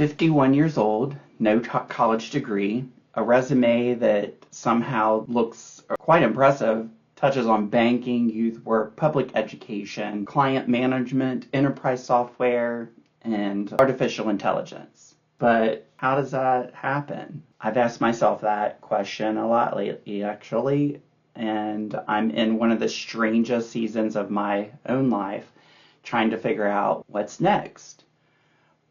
51 years old, no college degree, a resume that somehow looks quite impressive, touches on banking, youth work, public education, client management, enterprise software, and artificial intelligence. But how does that happen? I've asked myself that question a lot lately, actually, and I'm in one of the strangest seasons of my own life trying to figure out what's next.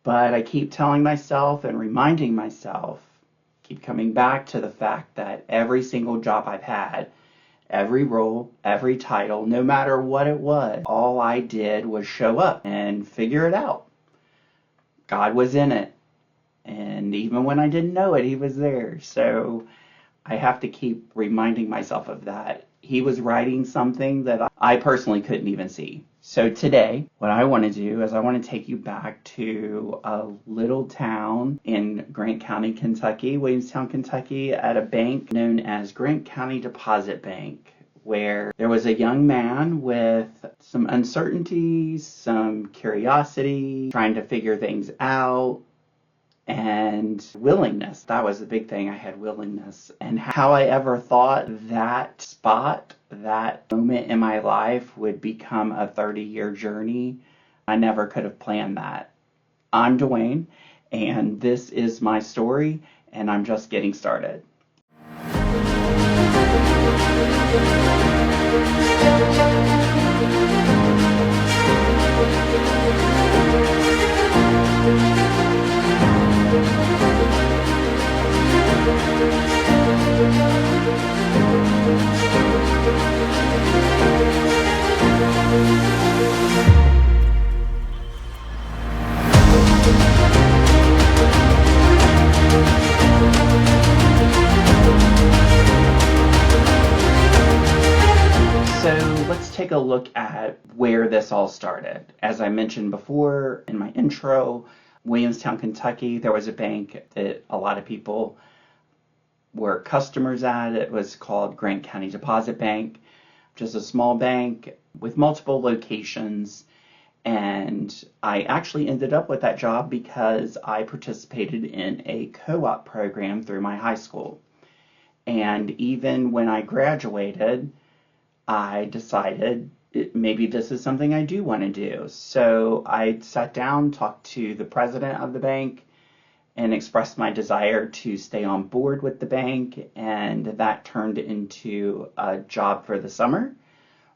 But I keep telling myself and reminding myself, keep coming back to the fact that every single job I've had, every role, every title, no matter what it was, all I did was show up and figure it out. God was in it. And even when I didn't know it, He was there. So I have to keep reminding myself of that. He was writing something that I personally couldn't even see. So today, what I want to do is I want to take you back to a little town in Grant County, Kentucky, Williamstown, Kentucky, at a bank known as Grant County Deposit Bank, where there was a young man with some uncertainty, some curiosity, trying to figure things out, and willingness. That was the big thing. I had willingness. And how I ever thought that spot, that moment in my life would become a 30-year journey, I never could have planned that. I'm Dwayne, and this is my story, and I'm just getting started. So let's take a look at where this all started. As I mentioned before in my intro, Williamstown, Kentucky, there was a bank that a lot of people were customers at. It was called Grant County Deposit Bank, which is a small bank with multiple locations. And I actually ended up with that job because I participated in a co-op program through my high school. And even when I graduated, I decided maybe this is something I do want to do. So I sat down, talked to the president of the bank, and expressed my desire to stay on board with the bank. And that turned into a job for the summer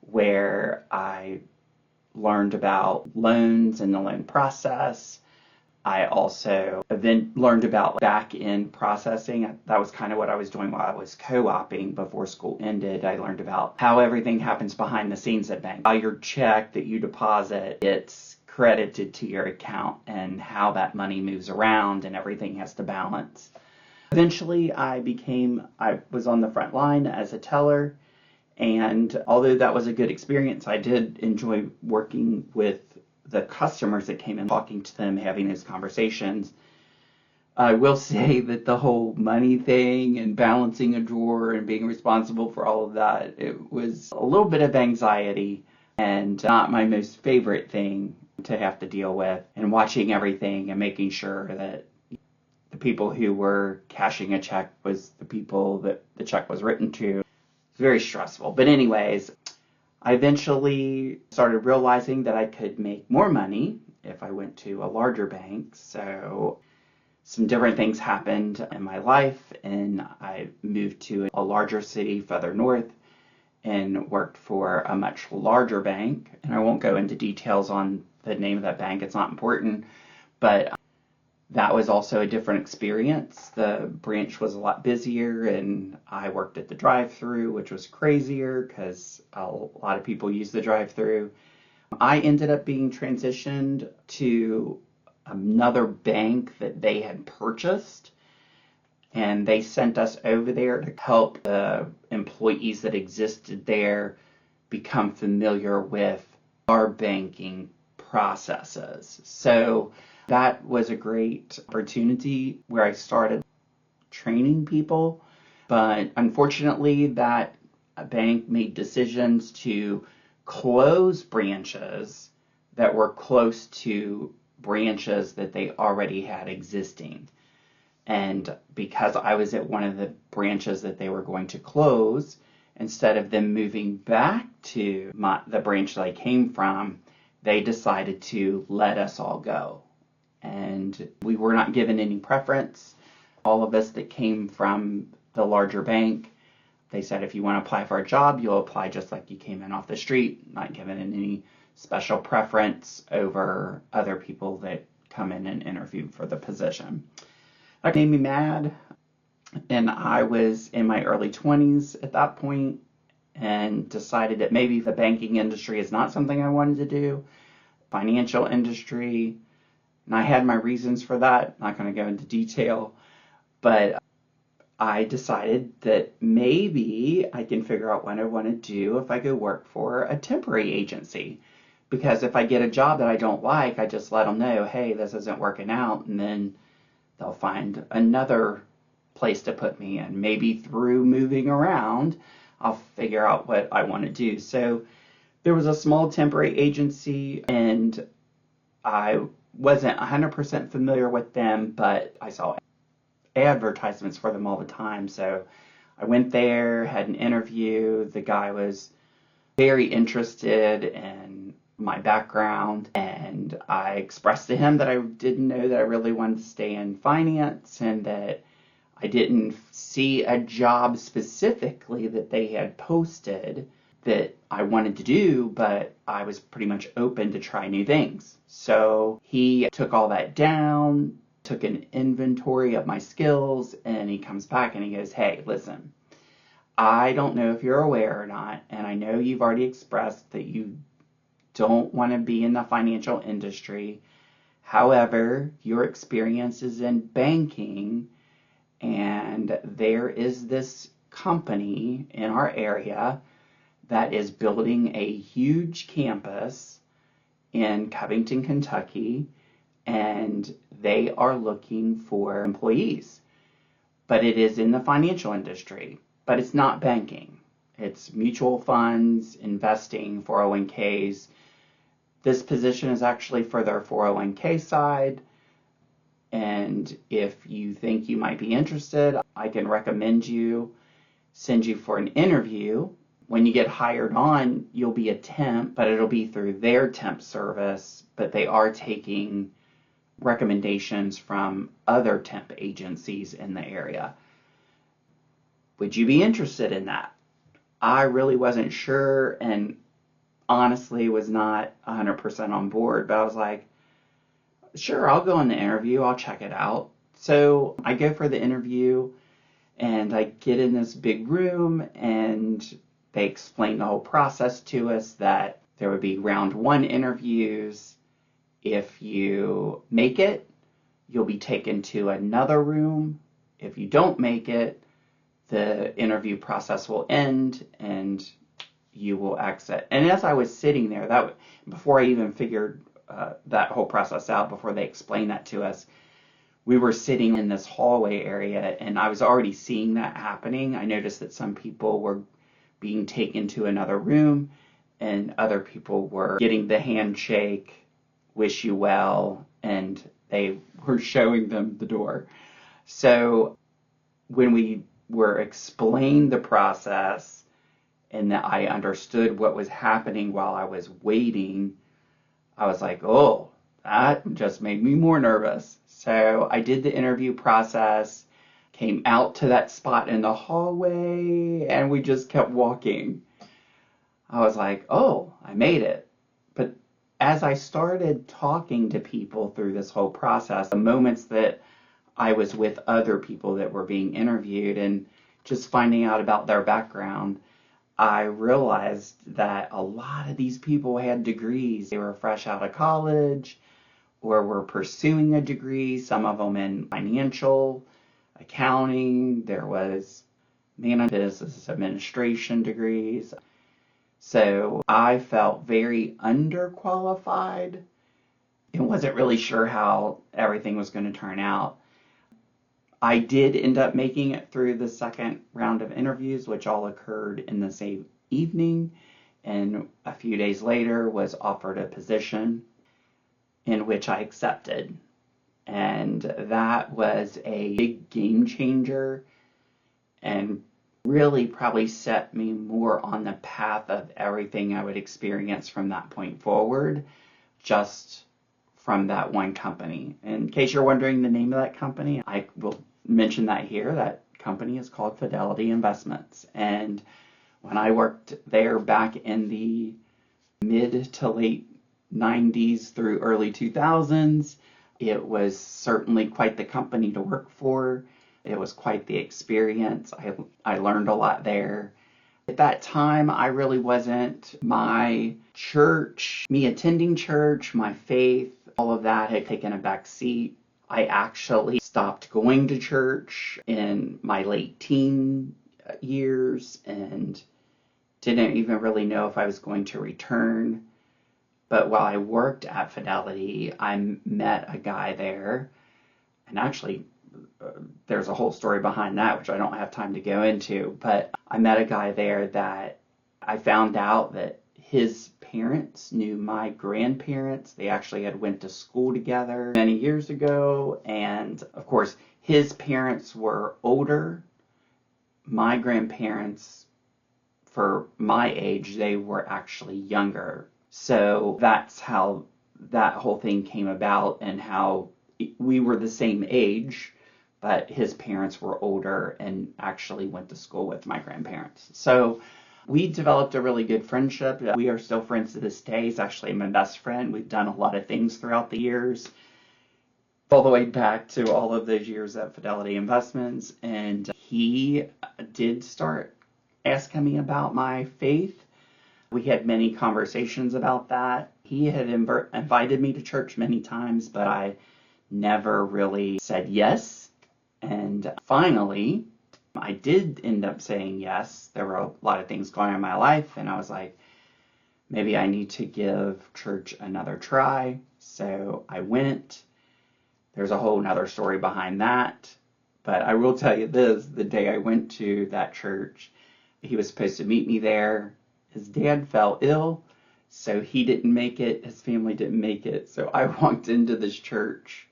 where I learned about loans and the loan process. I also then learned about back-end processing. That was kind of what I was doing while I was co-oping before school ended. I learned about how everything happens behind the scenes at bank, how your check that you deposit gets credited to your account and how that money moves around and everything has to balance. Eventually, I was on the front line as a teller, and although that was a good experience, I did enjoy working with the customers that came in, talking to them, having those conversations. I will say that the whole money thing and balancing a drawer and being responsible for all of that, it was a little bit of anxiety and not my most favorite thing to have to deal with, and watching everything and making sure that the people who were cashing a check was the people that the check was written to. It's very stressful. But anyways, I eventually started realizing that I could make more money if I went to a larger bank. So some different things happened in my life, and I moved to a larger city further north and worked for a much larger bank. And I won't go into details on the name of that bank. It's not important. But that was also a different experience. The branch was a lot busier, and I worked at the drive-thru, which was crazier because a lot of people use the drive-thru. I ended up being transitioned to another bank that they had purchased, and they sent us over there to help the employees that existed there become familiar with our banking processes. So that was a great opportunity where I started training people, but unfortunately that bank made decisions to close branches that were close to branches that they already had existing. And because I was at one of the branches that they were going to close, instead of them moving back to the branch that I came from, they decided to let us all go. And we were not given any preference. All of us that came from the larger bank, they said, if you want to apply for a job, you'll apply just like you came in off the street, not given any special preference over other people that come in and interview for the position. That made me mad, and I was in my early 20s at that point and decided that maybe the banking industry is not something I wanted to do, financial industry, and I had my reasons for that. Not going to go into detail, but I decided that maybe I can figure out what I want to do if I go work for a temporary agency. Because if I get a job that I don't like, I just let them know, hey, this isn't working out, and then they'll find another place to put me in. Maybe through moving around, I'll figure out what I want to do. So there was a small temporary agency, and I wasn't 100% familiar with them, but I saw advertisements for them all the time. So I went there, had an interview. The guy was very interested in my background, and I expressed to him that I didn't know that I really wanted to stay in finance, and that I didn't see a job specifically that they had posted that I wanted to do, but I was pretty much open to try new things. So he took all that down, took an inventory of my skills, and he comes back and he goes, hey, listen, I don't know if you're aware or not, and I know you've already expressed that you don't want to be in the financial industry. However, your experience is in banking, and there is this company in our area that is building a huge campus in Covington, Kentucky, and they are looking for employees. But it is in the financial industry, but it's not banking. It's mutual funds, investing, 401ks. This position is actually for their 401k side. And if you think you might be interested, I can recommend you, send you for an interview. When you get hired on, you'll be a temp, but it'll be through their temp service. But they are taking recommendations from other temp agencies in the area. Would you be interested in that? I really wasn't sure, and honestly was not 100% on board, but I was like, sure, I'll go on the interview, I'll check it out. So I go for the interview, and I get in this big room, and they explain the whole process to us, that there would be round 1 interviews. If you make it, you'll be taken to another room. If you don't make it, the interview process will end and you will exit. And as I was sitting there, before I even figured that whole process out, before they explained that to us, we were sitting in this hallway area, and I was already seeing that happening. I noticed that some people were being taken to another room, and other people were getting the handshake, wish you well, and they were showing them the door. So when we were explained the process and that I understood what was happening while I was waiting, I was like, oh, that just made me more nervous. So I did the interview process, came out to that spot in the hallway, and we just kept walking. I was like, oh, I made it. But as I started talking to people through this whole process, the moments that I was with other people that were being interviewed and just finding out about their background, I realized that a lot of these people had degrees. They were fresh out of college or were pursuing a degree, some of them in financial, accounting. There was business administration degrees. So I felt very underqualified and wasn't really sure how everything was going to turn out. I did end up making it through the second round of interviews, which all occurred in the same evening, and a few days later was offered a position. in which I accepted. And that was a big game changer and really probably set me more on the path of everything I would experience from that point forward, just from that one company. In case you're wondering the name of that company, I will mention that here. That company is called Fidelity Investments. And when I worked there back in the mid to late 90s through early 2000s, it was certainly quite the company to work for. It was quite the experience. I learned a lot there. At that time, I really wasn't, my church, me attending church, my faith, all of that had taken a back seat. I actually stopped going to church in my late teen years and didn't even really know if I was going to return. But while I worked at Fidelity, I met a guy there, and actually there's a whole story behind that, which I don't have time to go into, but I met a guy there that I found out that his parents knew my grandparents. They actually had went to school together many years ago, and of course his parents were older. My grandparents, for my age, they were actually younger. So that's how that whole thing came about, and how we were the same age, but his parents were older and actually went to school with my grandparents. So we developed a really good friendship. We are still friends to this day. He's actually my best friend. We've done a lot of things throughout the years, all the way back to all of those years at Fidelity Investments. And he did start asking me about my faith. We had many conversations about that. He had invited me to church many times, but I never really said yes. And finally, I did end up saying yes. There were a lot of things going on in my life, and I was like, maybe I need to give church another try. So I went. There's a whole nother story behind that. But I will tell you this, the day I went to that church, he was supposed to meet me there. His dad fell ill, so he didn't make it. His family didn't make it. So I walked into this church,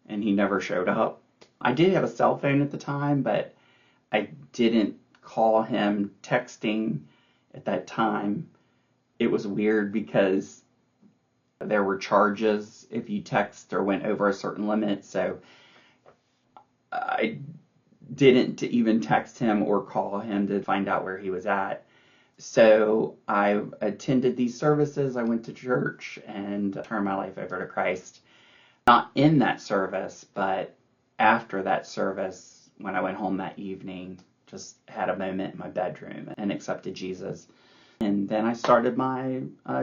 and he never showed up. I did have a cell phone at the time, but I didn't call him. Texting at that time, it was weird because there were charges if you text or went over a certain limit. So I didn't even text him or call him to find out where he was at. So I attended these services. I went to church and turned my life over to Christ. Not in that service, but after that service, when I went home that evening, just had a moment in my bedroom and accepted Jesus. And then I started my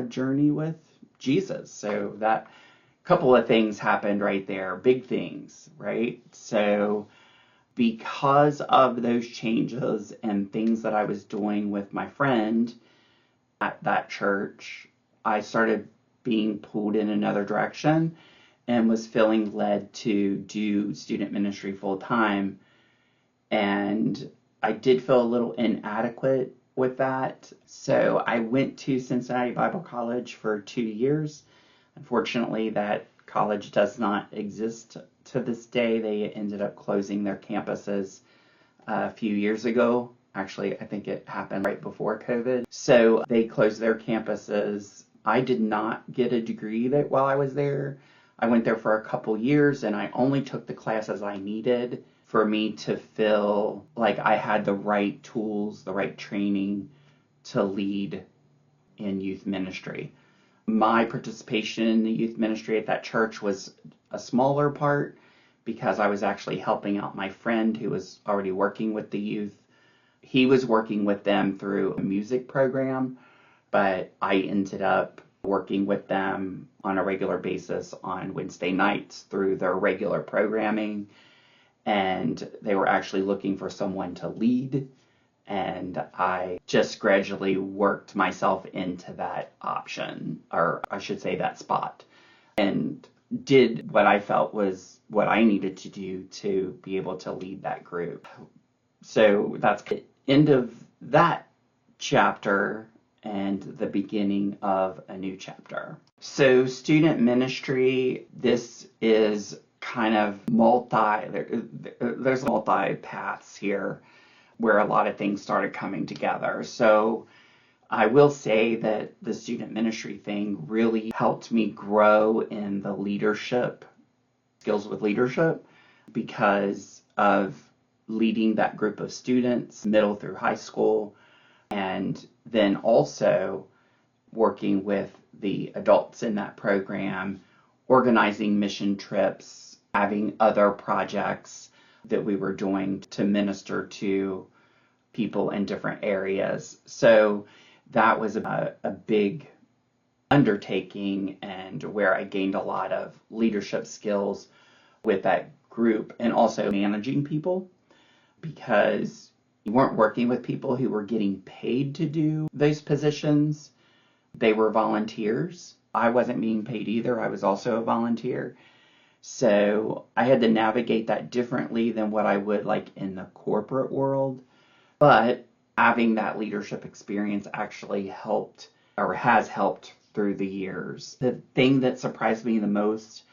journey with Jesus. So that couple of things happened right there, big things, right? So because of those changes and things that I was doing with my friend at that church, I started being pulled in another direction and was feeling led to do student ministry full time. And I did feel a little inadequate with that. So I went to Cincinnati Bible College for 2 years. Unfortunately, that college does not exist to this day. They ended up closing their campuses a few years ago. Actually, I think it happened right before COVID. So they closed their campuses. I did not get a degree that while I was there. I went there for a couple years, and I only took the classes I needed for me to feel like I had the right tools, the right training to lead in youth ministry. My participation in the youth ministry at that church was a smaller part because I was actually helping out my friend who was already working with the youth. He was working with them through a music program, but I ended up working with them on a regular basis on Wednesday nights through their regular programming. And they were actually looking for someone to lead. And I just gradually worked myself into that option, or I should say that spot, and did what I felt was what I needed to do to be able to lead that group. So that's the end of that chapter. and the beginning of a new chapter. So student ministry, this is kind of there's multi paths here where a lot of things started coming together. So I will say that the student ministry thing really helped me grow in the leadership, skills with leadership, because of leading that group of students, middle through high school, and then also working with the adults in that program, organizing mission trips, having other projects that we were doing to minister to people in different areas. So that was a big undertaking, and where I gained a lot of leadership skills with that group, and also managing people, because you weren't working with people who were getting paid to do those positions. They were volunteers. I wasn't being paid either. I was also a volunteer. So I had to navigate that differently than what I would like in the corporate world. But having that leadership experience actually helped, or has helped through the years. The thing that surprised me the most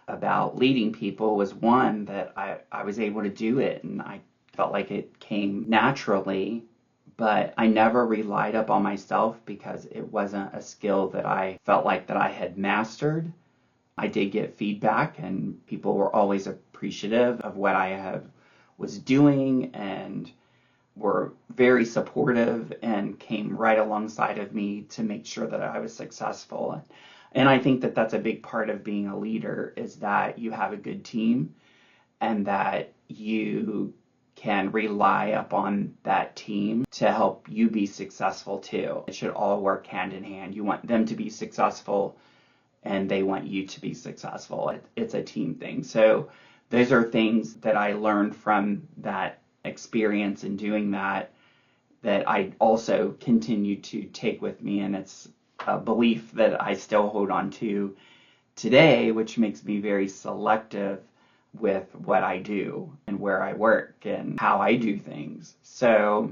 about leading people was, one, that I was able to do it, and I felt like it came naturally, but I never relied upon myself because it wasn't a skill that I felt like that I had mastered. I did get feedback, and people were always appreciative of what I was doing, and were very supportive and came right alongside of me to make sure that I was successful. And I think that that's a big part of being a leader, is that you have a good team and that you can rely upon that team to help you be successful too. It should all work hand in hand. You want them to be successful and they want you to be successful. It's a team thing. So those are things that I learned from that experience in doing that I also continue to take with me, and it's a belief that I still hold on to today, which makes me very selective with what I do and where I work and how I do things. So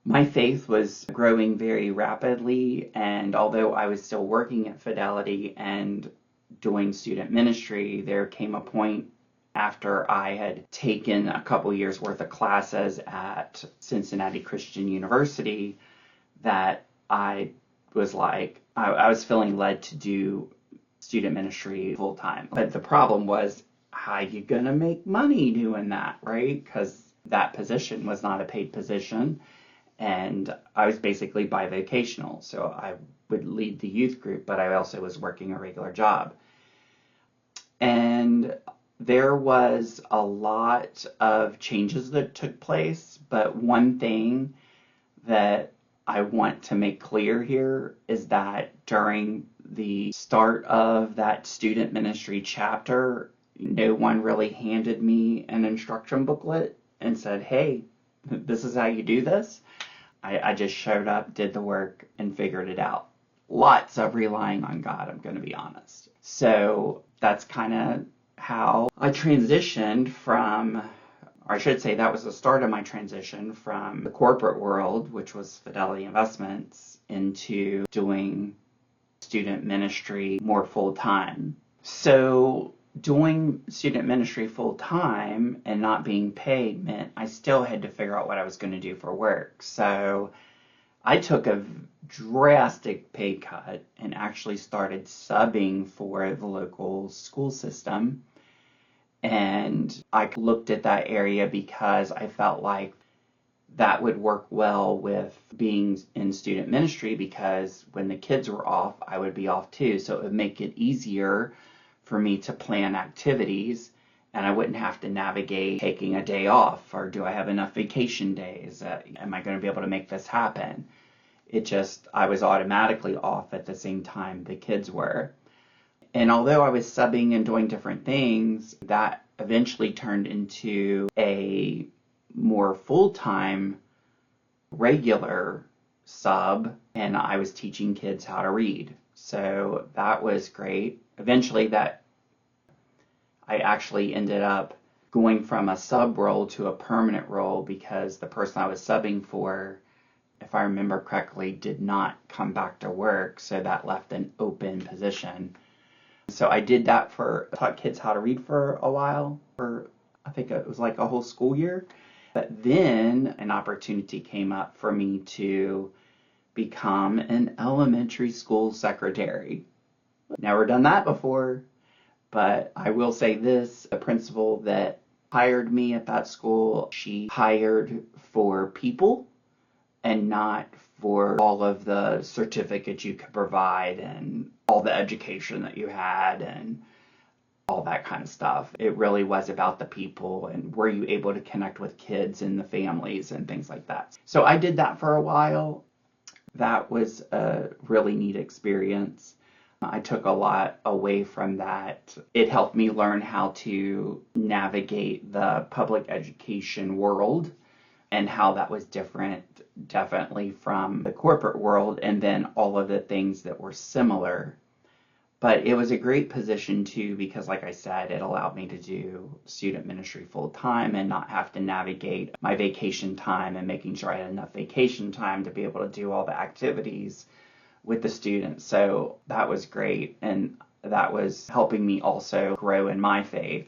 my faith was growing very rapidly, and although I was still working at Fidelity and doing student ministry, there came a point after I had taken a couple years worth of classes at Cincinnati Christian University that I was like, I was feeling led to do student ministry full time. But the problem was, how you gonna make money doing that, right? Because that position was not a paid position, and I was basically bivocational. So I would lead the youth group, but I also was working a regular job. And there was a lot of changes that took place, but one thing that I want to make clear here is that during the start of that student ministry chapter, no one really handed me an instruction booklet and said, hey, this is how you do this. I just showed up, did the work, and figured it out. Lots of relying on God, I'm going to be honest. So that's kind of how I transitioned from, or I should say that was the start of my transition from the corporate world, which was Fidelity Investments, into doing student ministry more full time. So doing student ministry full time and not being paid meant I still had to figure out what I was going to do for work. So I took a drastic pay cut and actually started subbing for the local school system. And I looked at that area because I felt like that would work well with being in student ministry, because when the kids were off, I would be off too. So it would make it easier for me to plan activities, and I wouldn't have to navigate taking a day off, or do I have enough vacation days? Am I going to be able to make this happen? I was automatically off at the same time the kids were. And although I was subbing and doing different things, that eventually turned into a more full-time regular sub, and I was teaching kids how to read. So that was great. Eventually I actually ended up going from a sub role to a permanent role, because the person I was subbing for if I remember correctly, did not come back to work, so that left an open position. So I did that taught kids how to read for a while, I think it was like a whole school year. But then an opportunity came up for me to become an elementary school secretary. Never done that before, but I will say this, the principal that hired me at that school, she hired for people and not for all of the certificates you could provide and all the education that you had and all that kind of stuff. It really was about the people and were you able to connect with kids and the families and things like that. So I did that for a while. That was a really neat experience. I took a lot away from that. It helped me learn how to navigate the public education world and how that was different, definitely from the corporate world, and then all of the things that were similar. But it was a great position too, because like I said, it allowed me to do student ministry full time and not have to navigate my vacation time and making sure I had enough vacation time to be able to do all the activities with the students. So that was great. And that was helping me also grow in my faith.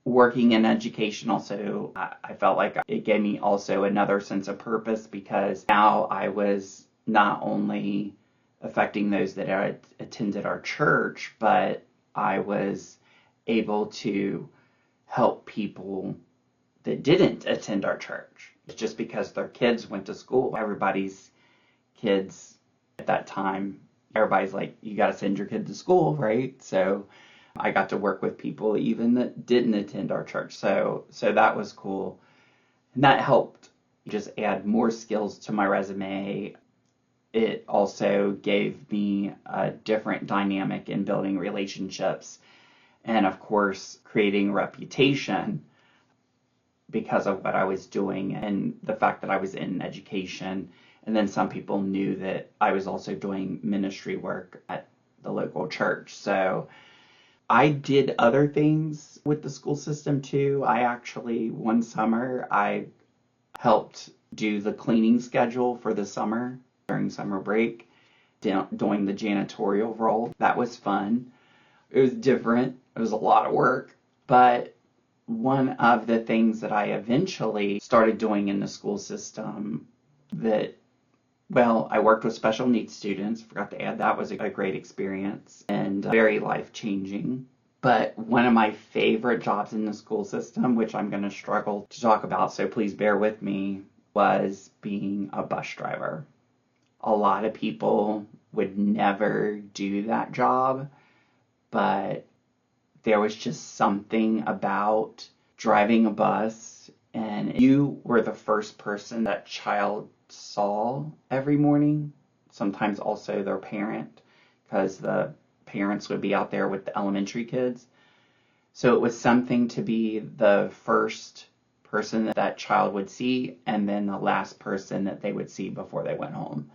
Working in education also, I felt like it gave me also another sense of purpose, because now I was not only affecting those that had attended our church, but I was able to help people that didn't attend our church. Just because their kids went to school, everybody's kids at that time, everybody's like, you got to send your kid to school, right? So I got to work with people even that didn't attend our church. So that was cool. And that helped just add more skills to my resume. It also gave me a different dynamic in building relationships and, of course, creating reputation because of what I was doing and the fact that I was in education. And then some people knew that I was also doing ministry work at the local church. So I did other things with the school system too. One summer, I helped do the cleaning schedule for the summer during summer break, doing the janitorial role. That was fun. It was different. It was a lot of work. But one of the things that I eventually started doing in the school system I worked with special needs students. Forgot to add, that was a great experience and very life-changing. But one of my favorite jobs in the school system, which I'm going to struggle to talk about, so please bear with me, was being a bus driver. A lot of people would never do that job, but there was just something about driving a bus, and you were the first person that child saw every morning, sometimes also their parent, because the parents would be out there with the elementary kids. So it was something to be the first person that child would see and then the last person that they would see before they went home.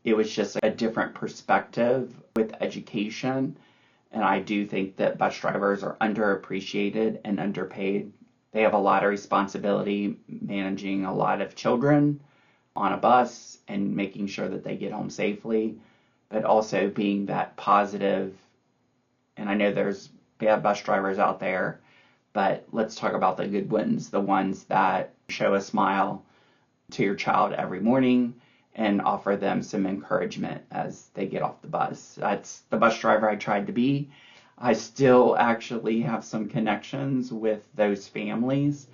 It was just a different perspective with education, and I do think that bus drivers are underappreciated and underpaid. They have a lot of responsibility managing a lot of children on a bus and making sure that they get home safely, but also being that positive. And I know there's bad bus drivers out there, but let's talk about the good ones, the ones that show a smile to your child every morning and offer them some encouragement as they get off the bus. That's the bus driver I tried to be. I still actually have some connections with those families,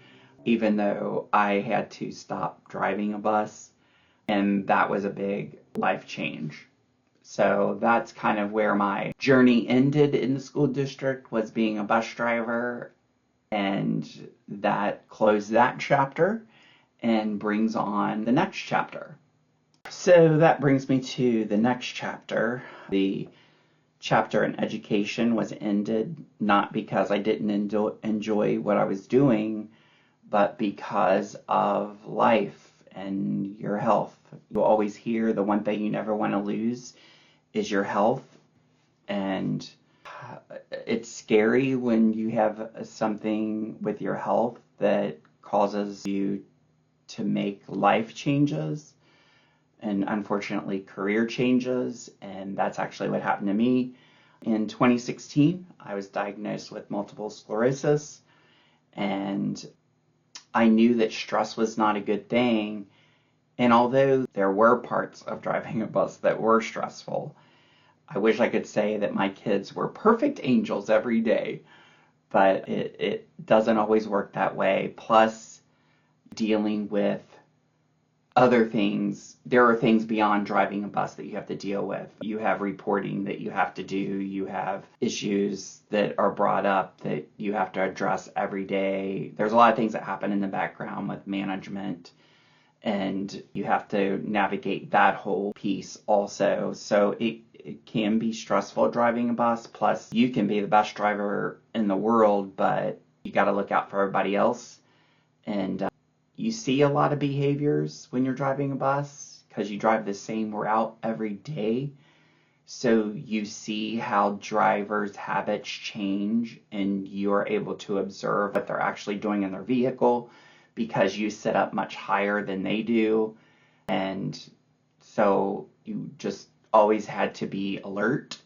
even though I had to stop driving a bus, and that was a big life change. So that's kind of where my journey ended in the school district, was being a bus driver, and that closed that chapter and brings on the next chapter. So that brings me to the next chapter. The chapter in education was ended not because I didn't enjoy what I was doing, but because of life and your health. You'll always hear the one thing you never want to lose is your health. And it's scary when you have something with your health that causes you to make life changes. and unfortunately career changes, and that's actually what happened to me. In 2016, I was diagnosed with multiple sclerosis, and I knew that stress was not a good thing. And although there were parts of driving a bus that were stressful, I wish I could say that my kids were perfect angels every day, but it doesn't always work that way. Plus, dealing with other things, there are things beyond driving a bus that you have to deal with. You have reporting that you have to do, you have issues that are brought up that you have to address every day. There's a lot of things that happen in the background with management, and you have to navigate that whole piece also. So it can be stressful driving a bus. Plus, you can be the best driver in the world, but you got to look out for everybody else. And you see a lot of behaviors when you're driving a bus because you drive the same route every day. So you see how drivers' habits change, and you're able to observe what they're actually doing in their vehicle because you sit up much higher than they do. And so you just always had to be alert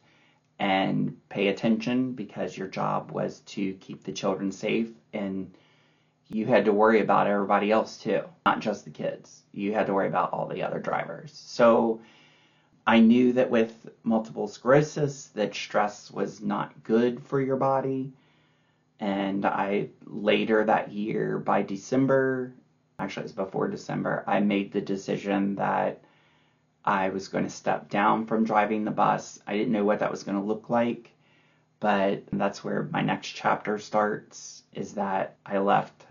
and pay attention because your job was to keep the children safe, and you had to worry about everybody else too, not just the kids. You had to worry about all the other drivers. So I knew that with multiple sclerosis, that stress was not good for your body. And I later that year, by December, actually it was before December, I made the decision that I was going to step down from driving the bus. I didn't know what that was going to look like, but that's where my next chapter starts, is that I left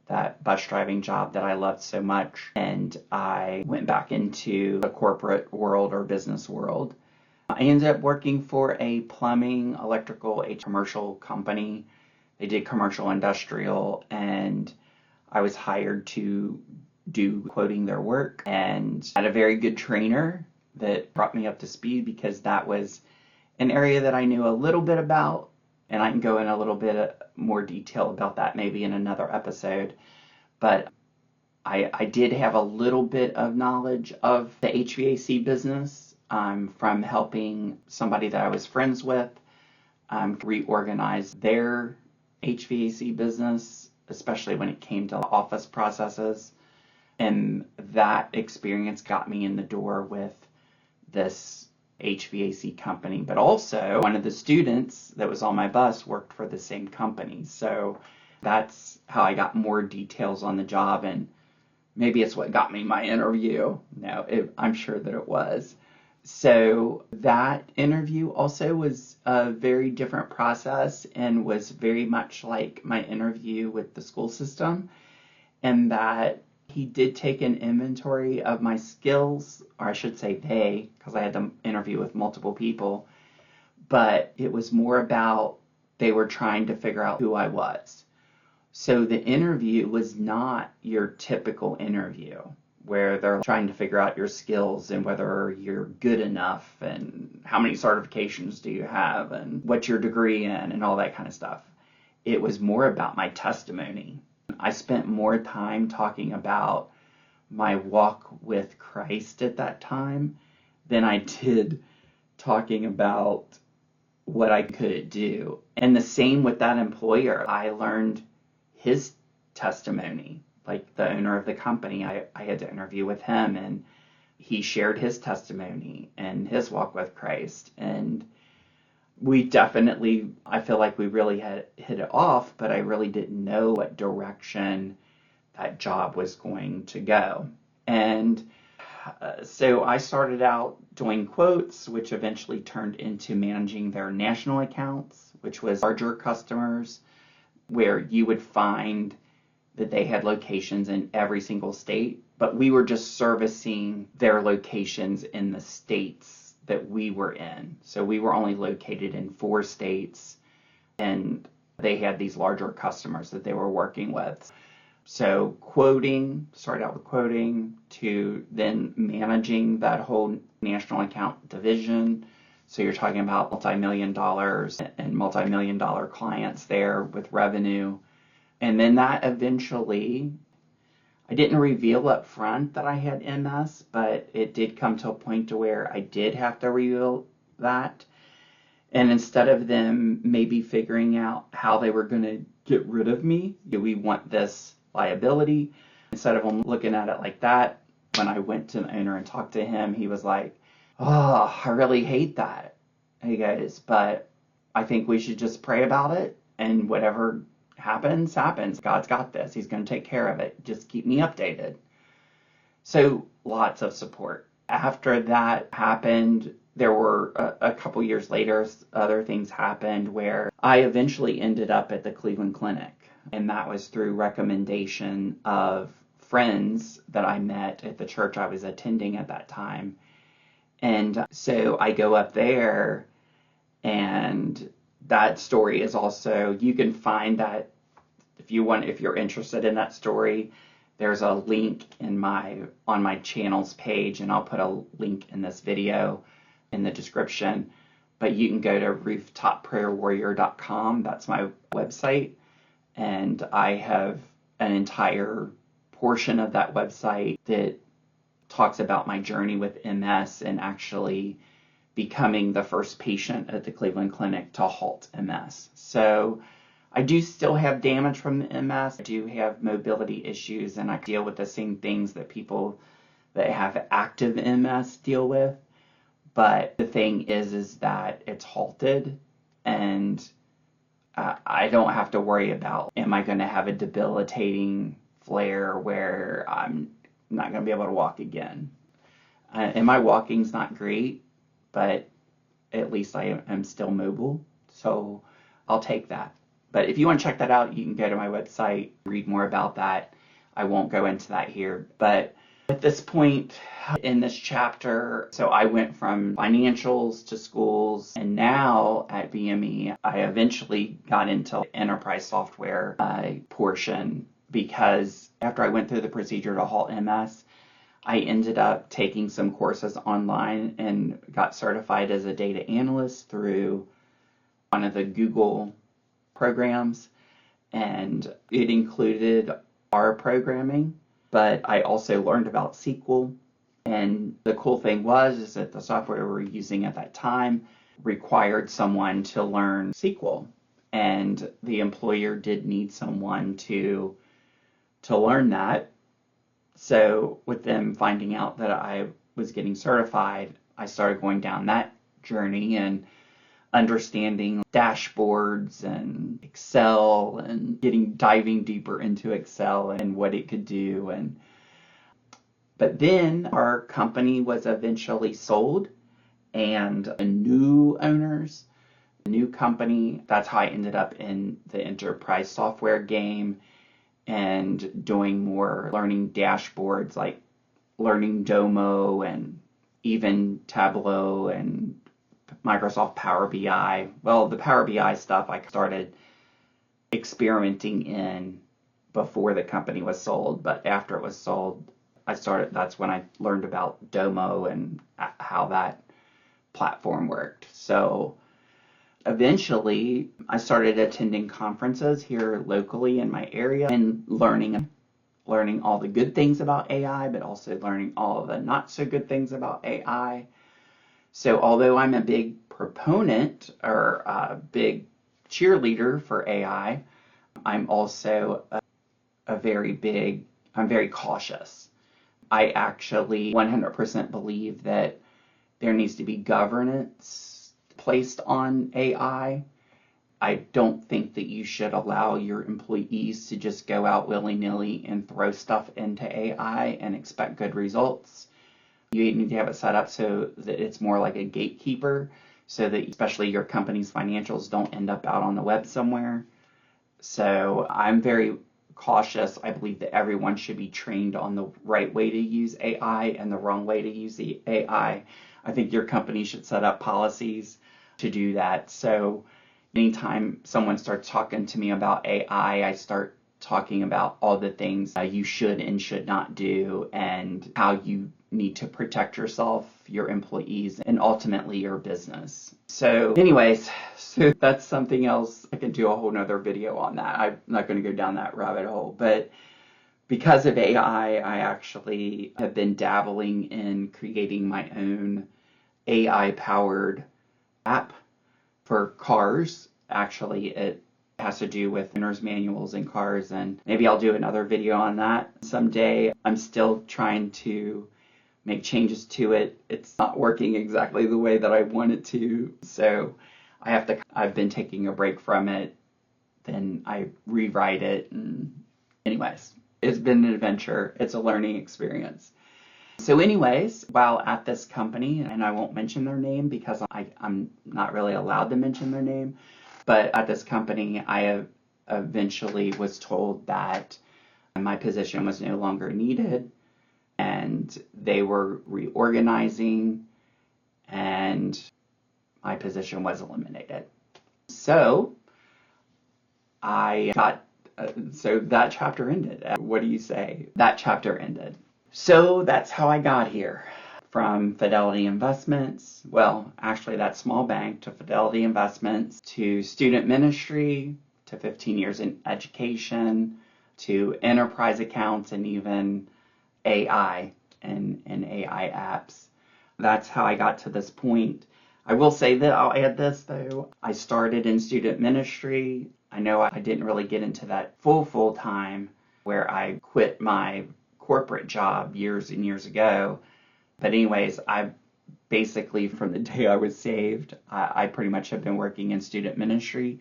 that bus driving job that I loved so much, and I went back into the corporate world or business world. I ended up working for a plumbing, electrical, commercial company. They did commercial industrial, and I was hired to do quoting their work, and had a very good trainer that brought me up to speed because that was an area that I knew a little bit about, and I can go in a little bit more detail about that maybe in another episode. But I did have a little bit of knowledge of the HVAC business from helping somebody that I was friends with reorganize their HVAC business, especially when it came to office processes. And that experience got me in the door with this HVAC company. But also, one of the students that was on my bus worked for the same company. So that's how I got more details on the job, and maybe it's what got me my interview. No, I'm sure that it was. So that interview also was a very different process and was very much like my interview with the school system, and that he did take an inventory of my skills, or I should say they, because I had to interview with multiple people, but it was more about they were trying to figure out who I was. So the interview was not your typical interview where they're trying to figure out your skills and whether you're good enough and how many certifications do you have and what's your degree in and all that kind of stuff. It was more about my testimony. I spent more time talking about my walk with Christ at that time than I did talking about what I could do. And the same with that employer. I learned his testimony. Like the owner of the company, I had to interview with him, and he shared his testimony and his walk with Christ. And we definitely, I feel like we really had hit it off, but I really didn't know what direction that job was going to go. And so I started out doing quotes, which eventually turned into managing their national accounts, which was larger customers, where you would find that they had locations in every single state, but we were just servicing their locations in the states that we were in. So we were only located in 4 states, and they had these larger customers that they were working with. So started out with quoting, to then managing that whole national account division. So you're talking about multi-million dollars and multi-million dollar clients there with revenue. And then that eventually, I didn't reveal up front that I had MS, but it did come to a point to where I did have to reveal that. And instead of them maybe figuring out how they were going to get rid of me, we want this liability. Instead of them looking at it like that, when I went to the owner and talked to him, he was like, "Oh, I really hate that." He goes, "But I think we should just pray about it, and whatever happens, happens. God's got this. He's going to take care of it. Just keep me updated." So lots of support. After that happened, there were a couple years later, other things happened where I eventually ended up at the Cleveland Clinic. And that was through recommendation of friends that I met at the church I was attending at that time. And so I go up there, and that story is also, you can find that if you're interested in that story, there's a link on my channel's page, and I'll put a link in this video in the description. But you can go to rooftopprayerwarrior.com. That's my website, and I have an entire portion of that website that talks about my journey with MS and actually becoming the first patient at the Cleveland Clinic to halt MS. So I do still have damage from the MS. I do have mobility issues, and I deal with the same things that people that have active MS deal with. But the thing is that it's halted, and I don't have to worry about, am I going to have a debilitating flare where I'm not going to be able to walk again. And my walking's not great, but at least I am still mobile, so I'll take that. But if you want to check that out, you can go to my website, read more about that. I won't go into that here, but at this point in this chapter, so I went from financials to schools, and now at BME, I eventually got into enterprise software portion, because after I went through the procedure to halt MS, I ended up taking some courses online and got certified as a data analyst through one of the Google programs, and it included R programming, but I also learned about SQL. And the cool thing is that the software we were using at that time required someone to learn SQL, and the employer did need someone to learn that. So with them finding out that I was getting certified, I started going down that journey and understanding dashboards and Excel, and diving deeper into Excel and what it could do. But then our company was eventually sold, and a new owners, a new company. That's how I ended up in the enterprise software game and doing more learning dashboards, like learning Domo and even Tableau and Microsoft Power BI. Well, the Power BI stuff I started experimenting in before the company was sold, but after it was sold, that's when I learned about Domo and how that platform worked. So eventually I started attending conferences here locally in my area and learning all the good things about AI, but also learning all of the not so good things about AI. So although I'm a big proponent or a big cheerleader for AI, I'm also I'm very cautious. I actually 100% believe that there needs to be governance placed on AI. I don't think that you should allow your employees to just go out willy-nilly and throw stuff into AI and expect good results. You need to have it set up so that it's more like a gatekeeper, so that especially your company's financials don't end up out on the web somewhere. So I'm very cautious. I believe that everyone should be trained on the right way to use AI and the wrong way to use the AI. I think your company should set up policies to do that. So anytime someone starts talking to me about AI, I start talking about all the things you should and should not do, and how you need to protect yourself, your employees, and ultimately your business. So anyways, so that's something else. I can do a whole nother video on that. I'm not going to go down that rabbit hole, but because of AI, I actually have been dabbling in creating my own AI-powered app for cars. Actually, it has to do with owner's manuals in cars, and maybe I'll do another video on that someday. I'm still trying to make changes to it. It's not working exactly the way that I want it to, so I've been taking a break from it, then I rewrite it, and anyways, it's been an adventure. It's a learning experience. So anyways, while at this company, and I won't mention their name because I'm not really allowed to mention their name, but at this company, I eventually was told that my position was no longer needed, and they were reorganizing, and my position was eliminated. So so that chapter ended. What do you say? That chapter ended. So that's how I got here. From Fidelity Investments, well, actually that small bank, to Fidelity Investments, to student ministry, to 15 years in education, to enterprise accounts, and even AI and AI apps. That's how I got to this point. I will say that I'll add this though. I started in student ministry. I know I didn't really get into that full time where I quit my corporate job years and years ago. But anyways, I basically, from the day I was saved, I pretty much have been working in student ministry,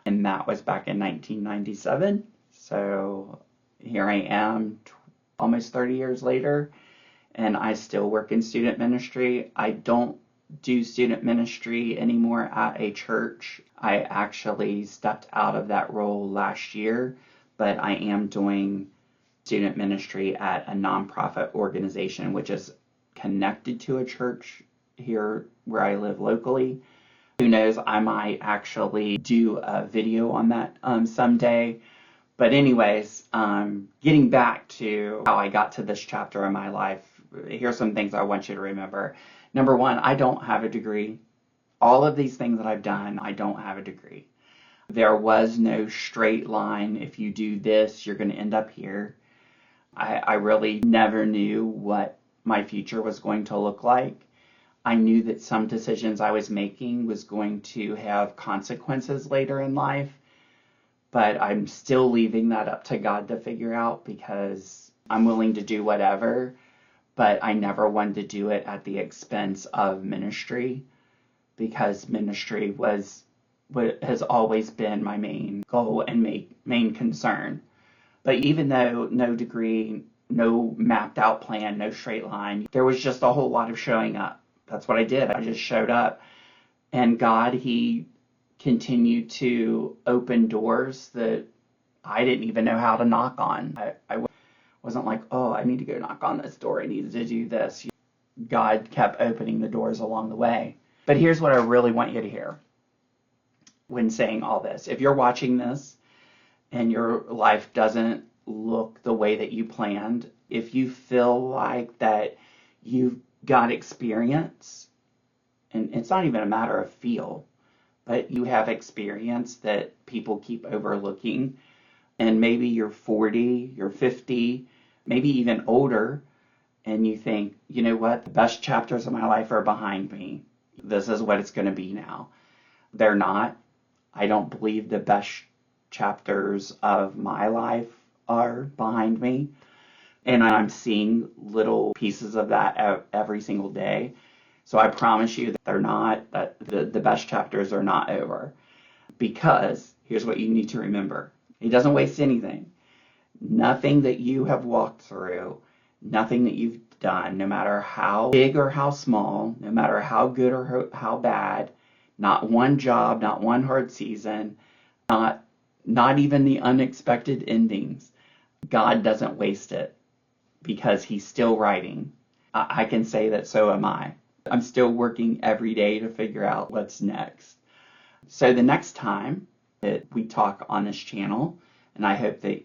and that was back in 1997. So here I am, almost 30 years later, and I still work in student ministry. I don't do student ministry anymore at a church. I actually stepped out of that role last year, but I am doing student ministry at a nonprofit organization, which is connected to a church here where I live locally. Who knows, I might actually do a video on that someday. But anyways, getting back to how I got to this chapter in my life, here's some things I want you to remember. Number one, I don't have a degree. All of these things that I've done, I don't have a degree. There was no straight line. If you do this, you're going to end up here. I really never knew what my future was going to look like. I knew that some decisions I was making was going to have consequences later in life, but I'm still leaving that up to God to figure out, because I'm willing to do whatever, but I never wanted to do it at the expense of ministry, because ministry was what has always been my main goal and main concern. But even though no degree, no mapped out plan, no straight line, there was just a whole lot of showing up. That's what I did. I just showed up. And God, He continued to open doors that I didn't even know how to knock on. I wasn't like, oh, I need to go knock on this door. I needed to do this. God kept opening the doors along the way. But here's what I really want you to hear when saying all this. If you're watching this and your life doesn't look the way that you planned, if you feel like that you've got experience, and it's not even a matter of feel, but you have experience that people keep overlooking, and maybe you're 40, you're 50, maybe even older, and you think, you know what, the best chapters of my life are behind me. This is what it's going to be now. They're not. I don't believe the best chapters of my life are behind me, and I'm seeing little pieces of that every single day. So I promise you that they're not, that the best chapters are not over, because here's what you need to remember. He doesn't waste anything. Nothing that you have walked through, nothing that you've done, no matter how big or how small, no matter how good or how bad, not one job, not one hard season, not even the unexpected endings, God doesn't waste it, because He's still writing. I can say that, so am I. I'm still working every day to figure out what's next. So the next time that we talk on this channel, and I hope that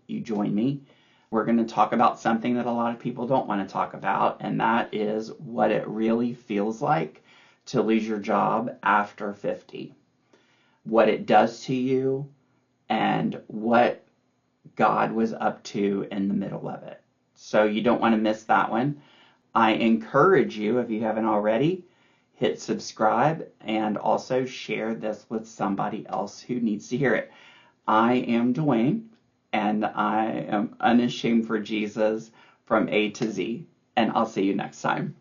you join me, we're going to talk about something that a lot of people don't want to talk about, and that is what it really feels like to lose your job after 50. What it does to you, and what God was up to in the middle of it. So you don't want to miss that one. I encourage you, if you haven't already, hit subscribe and also share this with somebody else who needs to hear it. I am Dwayne, and I am unashamed for Jesus from A to Z, and I'll see you next time.